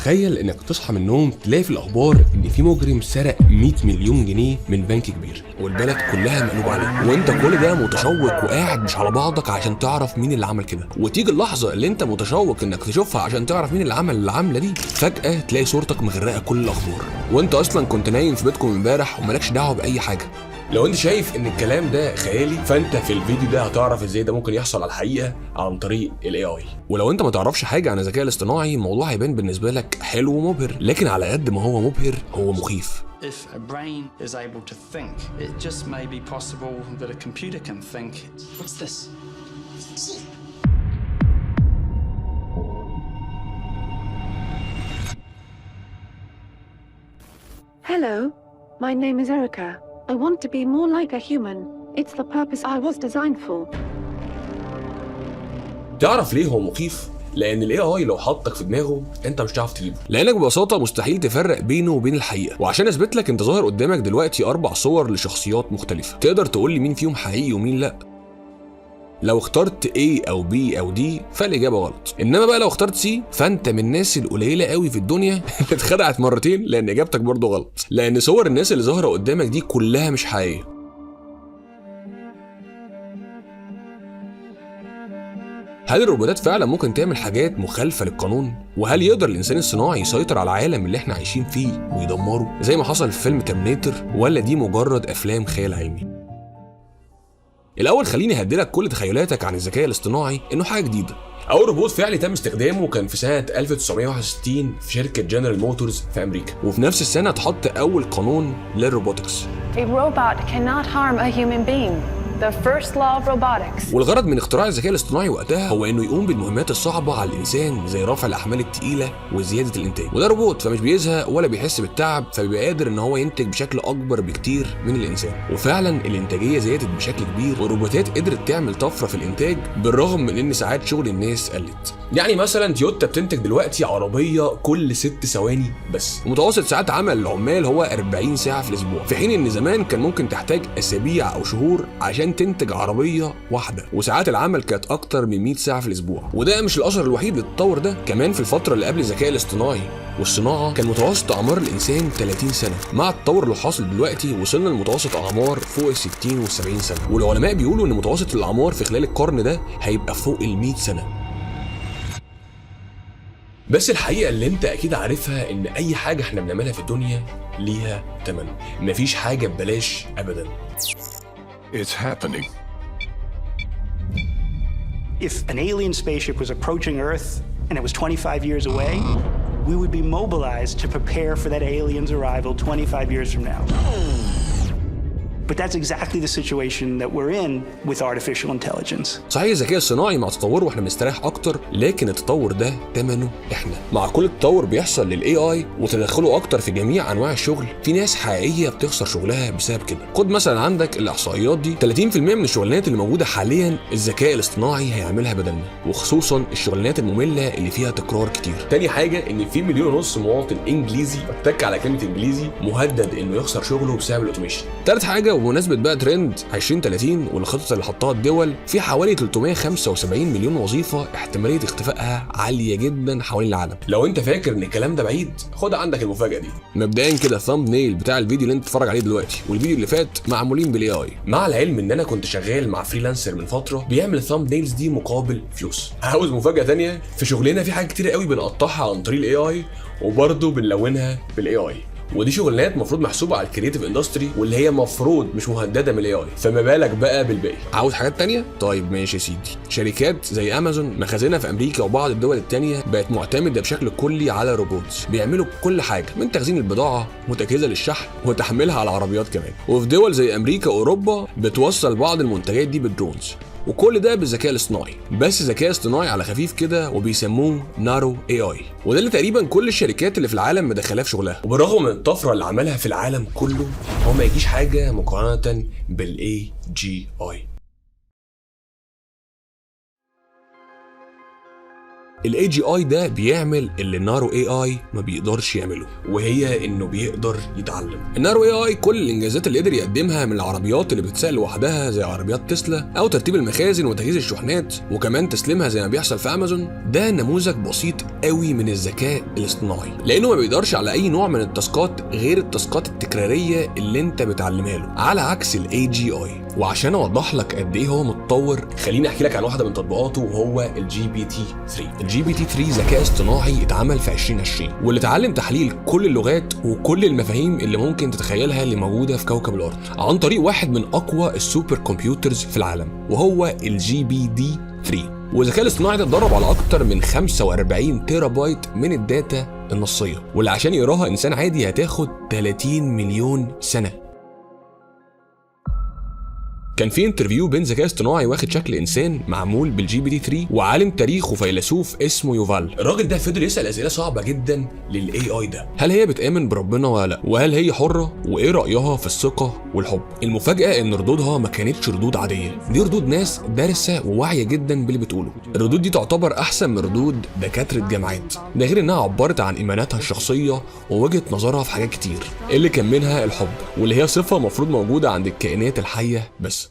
تخيل انك تصحى من النوم تلاقي في الاخبار ان في مجرم سرق 100 مليون جنيه من بنك كبير والبلد كلها مقلوب عليه، وانت كل ده متشوق وقاعد مش على بعضك عشان تعرف مين اللي عمل كده. وتيجي اللحظه اللي انت متشوق انك تشوفها عشان تعرف مين اللي عمل العمله دي، فجاه تلاقي صورتك مغرقه كل الاخبار وانت اصلا كنت نايم في بيتكم امبارح ومالكش دعوه باي حاجه. لو انت شايف ان الكلام ده خيالي، فانت في الفيديو ده هتعرف ازاي ده ممكن يحصل على الحقيقه عن طريق الاي اي. ولو انت ما تعرفش حاجه عن الذكاء الاصطناعي، الموضوع هيبان بالنسبه لك حلو ومبهر، لكن على قد ما هو مبهر هو مخيف. If a brain is able to think, it just may be possible that a computer can think. What's this? Hello, my name is Erica. I want to be more like a human. It's the purpose I was designed for. تعرف ليه هو مخيف؟ لان الاي اي لو حطك في دماغه انت مش هتعرف تجيبه، لانك ببساطه مستحيل تفرق بينه وبين الحقيقه. وعشان اثبت لك، انت ظاهر قدامك دلوقتي 4 صور لشخصيات مختلفه، تقدر تقول لي مين فيهم حقيقي ومين لا؟ لو اخترت A او B او D فالاجابه غلط، انما بقى لو اخترت C فانت من الناس القليله قوي في الدنيا اللي اتخدعت مرتين، لان اجابتك برضو غلط، لان صور الناس اللي ظاهره قدامك دي كلها مش حقيقيه. هل الروبوتات فعلا ممكن تعمل حاجات مخالفة للقانون؟ وهل يقدر الإنسان الصناعي يسيطر على العالم اللي احنا عايشين فيه ويدمره زي ما حصل في فيلم ترمينيتور، ولا دي مجرد أفلام خيال علمي؟ الأول خليني أهدلك كل تخيلاتك عن الذكاء الاصطناعي إنه حاجة جديدة. أول روبوت فعلي تم استخدامه كان في سنة 1961 في شركة جنرال موتورز في أمريكا، وفي نفس السنة اتحط أول قانون للروبوتكس. A robot cannot harm a human being. The first law of robotics. والغرض من اختراع الذكاء الاصطناعي وقتها هو انه يقوم بالمهمات الصعبه على الانسان، زي رفع الاحمال الثقيله وزياده الانتاج. وده روبوت فمش بيزهق ولا بيحس بالتعب، فبيبقى قادر ان هو ينتج بشكل اكبر بكتير من الانسان. وفعلا الانتاجيه زادت بشكل كبير، والروبوتات قدرت تعمل طفره في الانتاج بالرغم من ان ساعات شغل الناس قلت. يعني مثلا تويوتا بتنتج دلوقتي عربيه كل 6 ثواني بس، ومتوسط ساعات عمل العمال هو 40 ساعه في الاسبوع، في حين ان زمان كان ممكن تحتاج اسابيع او شهور عشان تنتج عربيه واحده، وساعات العمل كانت اكتر من 100 ساعه في الاسبوع. وده مش الاثر الوحيد للتطور ده، كمان في الفتره اللي قبل الذكاء الاصطناعي والصناعه كان متوسط اعمار الانسان 30 سنه. مع التطور اللي حاصل دلوقتي وصلنا لمتوسط اعمار فوق ال 60 وال 70 سنه، والعلماء بيقولوا ان متوسط الاعمار في خلال القرن ده هيبقى فوق ال 100 سنه. بس الحقيقة اللي انت اكيد عارفها ان اي حاجة احنا بنعملها في الدنيا ليها تمن، مفيش حاجة ببلاش ابدا. It's happening. If an alien spaceship was approaching Earth and it was 25 years away, we would be mobilized to prepare for that alien's arrival 25 years from now. But that's exactly the situation that we're in with artificial intelligence. صحيح الذكاء الصناعي مع تطوره واحنا بنستريح اكتر، لكن التطور ده ثمنه احنا. مع كل التطور بيحصل للاي اي وتدخله اكتر في جميع انواع الشغل، في ناس حقيقيه بتخسر شغلها بسبب كده. خد مثلا عندك الاحصائيات دي، 30% من الشغلانات اللي موجوده حاليا الذكاء الاصطناعي هيعملها بدلنا، وخصوصا الشغلانات الممله اللي فيها تكرار كتير. تاني حاجه ان في 1.5 مليون مواطن انجليزي، بتك على كلمه انجليزي، مهدد انه يخسر شغله بسبب الاوتوميشن. تالت حاجه وبمناسبه بقى ترند 2030 والخطط اللي حطها الدول، في حوالي 375 مليون وظيفه احتماليه اختفائها عاليه جدا حوالين العالم. لو انت فاكر ان الكلام ده بعيد، خد عندك المفاجاه دي. مبدئيا كده الثامب نيل بتاع الفيديو اللي انت بتتفرج عليه دلوقتي والفيديو اللي فات معمولين بالاي اي، مع العلم ان انا كنت شغال مع فريلانسر من فتره بيعمل الثامب نيلز دي مقابل فلوس. عاوز مفاجاه ثانيه؟ في شغلنا في حاجات كتير قوي بنقطعها عن طريق الاي اي وبرضه بنلونها بالاي اي، ودي شغلانات مفروض محسوبه على الكرييتيف اندستري واللي هي مفروض مش مهدده من الاي اي، فما بالك بقى بالباقي. عاوز حاجات تانية؟ طيب ماشي يا سيدي. شركات زي امازون مخازنها في امريكا وبعض الدول التانية بقت معتمده بشكل كلي على روبوتس بيعملوا كل حاجه، من تخزين البضاعه وتجهيزها للشحن وتحميلها على العربيات كمان. وفي دول زي امريكا واوروبا بتوصل بعض المنتجات دي بالدرونز، وكل ده بالذكاء الاصطناعي، بس ذكاء اصطناعي على خفيف كده وبيسموه نارو اي اي، وده اللي تقريبا كل الشركات اللي في العالم مدخلاه في شغلها. وبالرغم من الطفره اللي عملها في العالم كله، هو ما يجيش حاجه مقارنه بالاي جي اي. الاي جي اي ده بيعمل اللي النارو اي اي ما بيقدرش يعمله، وهي انه بيقدر يتعلم. النارو اي اي كل الانجازات اللي قدر يقدمها من العربيات اللي بتتساق لوحدها زي عربيات تسلا، او ترتيب المخازن وتجهيز الشحنات وكمان تسليمها زي ما بيحصل في امازون، ده نموذج بسيط قوي من الذكاء الاصطناعي، لانه ما بيقدرش على اي نوع من التاسكات غير التاسكات التكراريه اللي انت بتعلمها له، على عكس الاي جي اي. وعشان اوضح لك قد ايه هو متطور، خليني احكي لك عن واحده من تطبيقاته وهو الجي بي تي 3. الجي بي تي 3 ذكاء اصطناعي اتعمل في 2020 واللي اتعلم تحليل كل اللغات وكل المفاهيم اللي ممكن تتخيلها اللي موجوده في كوكب الارض عن طريق واحد من اقوى السوبر كمبيوترز في العالم، وهو الجي بي دي 3. والذكاء الاصطناعي ده اتدرب على اكتر من 45 تيرا بايت من الداتا النصيه، واللي عشان يقراها انسان عادي هتاخد 30 مليون سنه. كان في انترفيو بين ذكاء اصطناعي واخد شكل انسان معمول بالجي بي تي 3 وعالم تاريخ وفيلسوف اسمه يوفال. الراجل ده فضل يسال اسئله صعبه جدا للاي اي ده، هل هي بتامن بربنا ولا لا، وهل هي حره، وايه رايها في الثقه والحب. المفاجاه ان ردودها ما كانتش ردود عاديه، دي ردود ناس دارسه وواعيه جدا باللي بتقوله. الردود دي تعتبر احسن من ردود دكاتره جامعات، ده غير انها عبرت عن ايماناتها الشخصيه ووجهه نظرها في حاجات كتير، اللي كان منها الحب، واللي هي صفه مفروض موجوده عند الكائنات الحيه بس.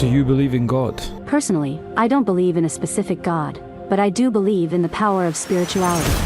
Do you believe in God? Personally, I don't believe in a specific God, but I do believe in the power of spirituality.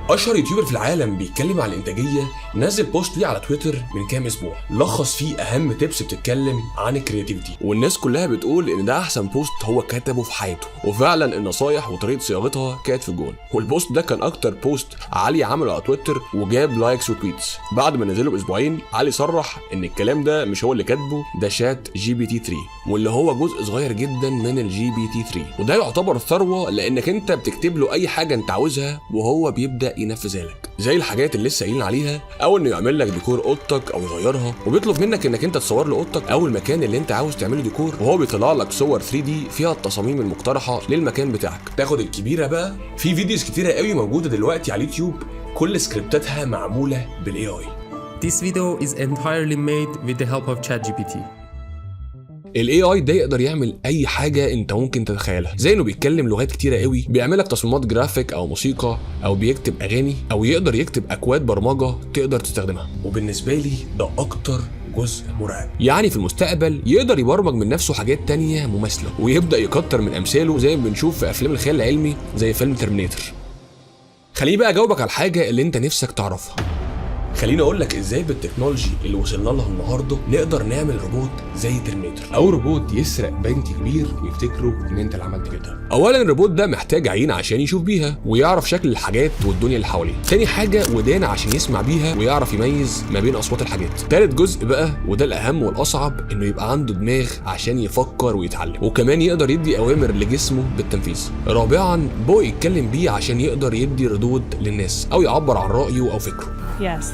اشهر يوتيوبر في العالم بيتكلم عن الانتاجيه نزل بوست ليه على تويتر من كام اسبوع لخص فيه اهم تيبس بتتكلم عن الكرياتيفيتي، والناس كلها بتقول ان ده احسن بوست هو كتبه في حياته، وفعلا النصايح وطريقه صياغتها كانت في الجون. والبوست ده كان اكتر بوست علي عمله على تويتر وجاب لايكس وتويتس. بعد ما نزله باسبوعين علي صرح ان الكلام ده مش هو اللي كاتبه، ده شات جي بي تي 3، واللي هو جزء صغير جدا من الجي بي تي 3، وده يعتبر ثروه لانك انت بتكتب له اي حاجه انت عاوزها وهو بيبدا ينفذها لك، زي الحاجات اللي لسه قايلين عليها، او انه يعمل لك ديكور اوضتك او يغيرها، وبيطلب منك انك انت تصور له اوضتك او المكان اللي انت عاوز تعمله ديكور، وهو بيطلع لك صور 3D فيها التصاميم المقترحه للمكان بتاعك. تاخد الكبيره بقى، في فيديوز كتيره قوي موجوده دلوقتي على اليوتيوب كل سكريبتاتها معموله بالاي اي. This video is entirely made with the help of ChatGPT. الاي اي ده يقدر يعمل اي حاجه انت ممكن تتخيلها، زي انه بيتكلم لغات كتيره قوي، بيعملك تصميمات جرافيك او موسيقى، او بيكتب اغاني، او يقدر يكتب اكواد برمجه تقدر تستخدمها. وبالنسبه لي ده اكتر جزء مرعب، يعني في المستقبل يقدر يبرمج من نفسه حاجات تانية مماثله، ويبدا يكتر من امثاله زي ما بنشوف في افلام الخيال العلمي زي فيلم ترمينيتور. خليني بقى اجاوبك على الحاجه اللي انت نفسك تعرفها. خليني اقول لك ازاي بالتكنولوجي اللي وصلنا لها النهارده نقدر نعمل روبوت زي ترمينيتور، او روبوت يسرق بنك كبير ويفتكروا ان انت اللي عملت كده. اولا الروبوت ده محتاج عين عشان يشوف بيها ويعرف شكل الحاجات والدنيا اللي حواليه. تاني حاجه ودان عشان يسمع بيها ويعرف يميز ما بين اصوات الحاجات. تالت جزء بقى وده الاهم والاصعب، انه يبقى عنده دماغ عشان يفكر ويتعلم، وكمان يقدر يدي اوامر لجسمه بالتنفيذ. رابعا بقى يتكلم بيه عشان يقدر يدي ردود للناس او يعبر عن رايه او فكره. Yes.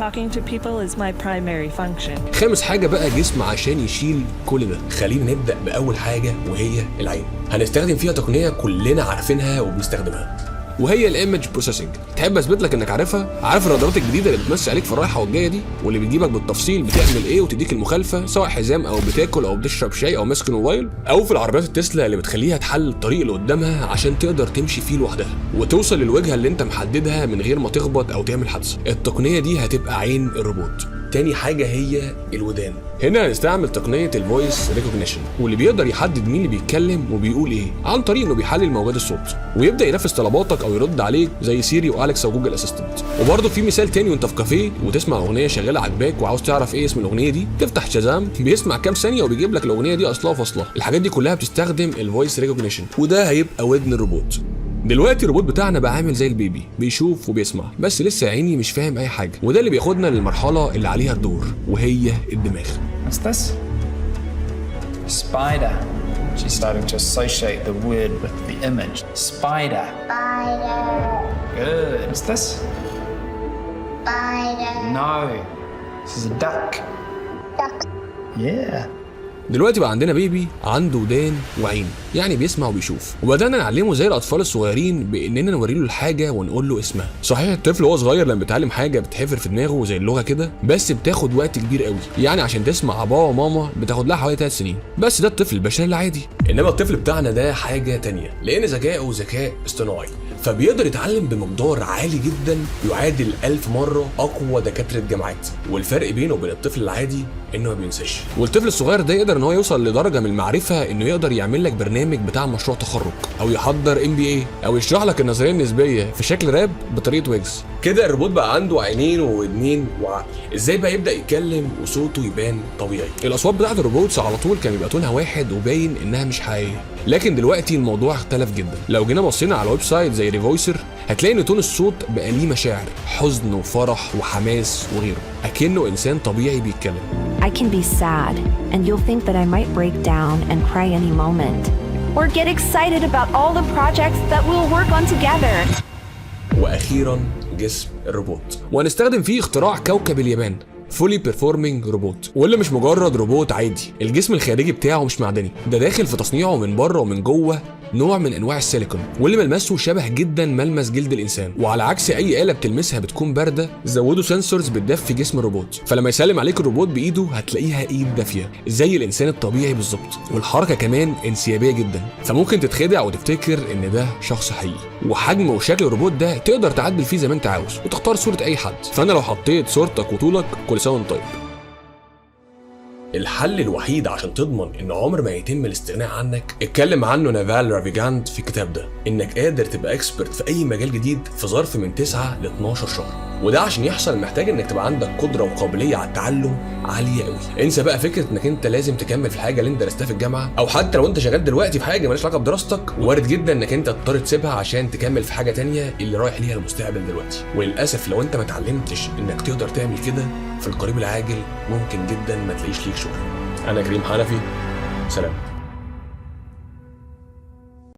Talking to people is my primary function. خامس حاجة بقى جسم عشان يشيل كل ده. خلينا نبدأ بأول حاجة وهي العين. هنستخدم فيها تقنية كلنا عارفينها وبنستخدمها، وهي الايمج بروسيسنج. تحب اثبت لك انك عارفها؟ عارف الرادارات الجديده اللي بتمشي عليك في الرايحه والجايه دي، واللي بتجيبك بالتفصيل بتعمل ايه وتديك المخالفه، سواء حزام او بتاكل او بتشرب شاي او ماسك موبايل، او في العربيات التسلا اللي بتخليها تحلل الطريق اللي قدامها عشان تقدر تمشي فيه لوحدها وتوصل للوجهه اللي انت محددها من غير ما تخبط او تعمل حادثه. التقنيه دي هتبقى عين الروبوت. تاني حاجة هي الودان. هنا هنستعمل تقنية الفويس ريكوجنيشن، واللي بيقدر يحدد مين اللي بيتكلم وبيقول ايه عن طريق انه بيحلل موجات الصوت ويبدأ ينفذ طلباتك او يرد عليك زي سيري واليكس او جوجل اسيستنت. وبرضه في مثال تاني، وانت في كافيه وتسمع اغنية شغالة عجباك وعاوز تعرف ايه اسم الاغنية دي، تفتح شازام بيسمع كام ثانية وبيجيب لك الاغنية دي اصلها وفصلها. الحاجات دي كلها بتستخدم الفويس ريكوجنيشن، وده هيبقى ودن الروبوت. دلوقتي الروبوت بتاعنا بقى عامل زي البيبي، بيشوف وبيسمع بس لسه يا عيني مش فاهم اي حاجه، وده اللي بياخدنا للمرحله اللي عليها الدور وهي الدماغ. What's this? Spider. She's starting to associate the word with the image. Spider. Spider. Good. What's this? Spider. No. This is a duck. Duck. Yeah. دلوقتي بقى عندنا بيبي عنده ودان وعين، يعني بيسمع وبيشوف، وبدانا نعلمه زي الاطفال الصغيرين باننا نوري له الحاجه ونقول له اسمها. صحيح الطفل وهو صغير لما بيتعلم حاجه بتحفر في دماغه زي اللغه كده، بس بتاخد وقت كبير قوي، يعني عشان تسمع بابا وماما بتاخد لها حوالي 3 سنين، بس ده الطفل البشري العادي. انما الطفل بتاعنا ده حاجه تانية، لان ذكائه ذكاء اصطناعي، فبيقدر يتعلم بمقدار عالي جدا يعادل 1000 مره اقوى دكاتره جامعات. والفرق بينه وبين الطفل العادي انه ما بينساش. والطفل الصغير ده يقدر ان هو يوصل لدرجه من المعرفه انه يقدر يعمل لك برنامج بتاع مشروع تخرج، او يحضر MBA، او يشرح لك النظريه النسبيه في شكل راب بطريقه ويجز. كده الروبوت بقى عنده عينين وودنين وعقل. ازاي بقى يبدا يتكلم وصوته يبان طبيعي؟ الاصوات بتاعت الروبوتس على طول كان بيبقى تونها واحد وباين انها مش حقيقيه، لكن دلوقتي الموضوع اختلف جدا. لو جينا بصينا على ويب سايت زي ريفويسر هتلاقي ان تون الصوت بقى ليه مشاعر، حزن وفرح وحماس وغيره، اكنه انسان طبيعي بيتكلم. I can be sad, and you'll think that I might break down and cry any moment, or get excited about all the projects that we'll work on together. واخيرا جسم الروبوت، وهنستخدم فيه اختراع كوكب اليابان فولي بيرفورمينج روبوت، واللي مش مجرد روبوت عادي. الجسم الخارجي بتاعه مش معدني، ده داخل في تصنيعه من بره ومن جوه نوع من انواع السيليكون، واللي ملمسه شبه جدا ملمس جلد الانسان. وعلى عكس اي آلة بتلمسها بتكون بارده، زودوا سنسورز بتدفي جسم الروبوت، فلما يسلم عليك الروبوت بايده هتلاقيها ايد دافيه زي الانسان الطبيعي بالظبط، والحركه كمان انسيابيه جدا، فممكن تتخدع وتفتكر ان ده شخص حقيقي. وحجم وشكل الروبوت ده تقدر تعدل فيه زي ما انت عاوز وتختار صوره اي حد، فانا لو حطيت صورتك وطولك كل سنه وانت طيب. الحل الوحيد عشان تضمن ان عمر ما يتم الاستغناء عنك اتكلم عنه نافال رافيجاند في الكتاب ده، انك قادر تبقى اكسبرت في اي مجال جديد في ظرف من 9 ل 12 شهر، وده عشان يحصل محتاج انك تبقى عندك قدره وقابليه على التعلم عاليه قوي. انسى بقى فكره انك انت لازم تكمل في الحاجه اللي انت درستها في الجامعه، او حتى لو انت شغال دلوقتي في حاجه مالهاش علاقه بدراستك، وارد جدا انك انت تضطر تسيبها عشان تكمل في حاجه تانية اللي رايح ليها المستقبل دلوقتي. وللاسف لو انت ما اتعلمتش انك تقدر تعمل كده في القريب العاجل ممكن جدا ما تلاقيش ليك شغل. انا كريم حنفي، سلام.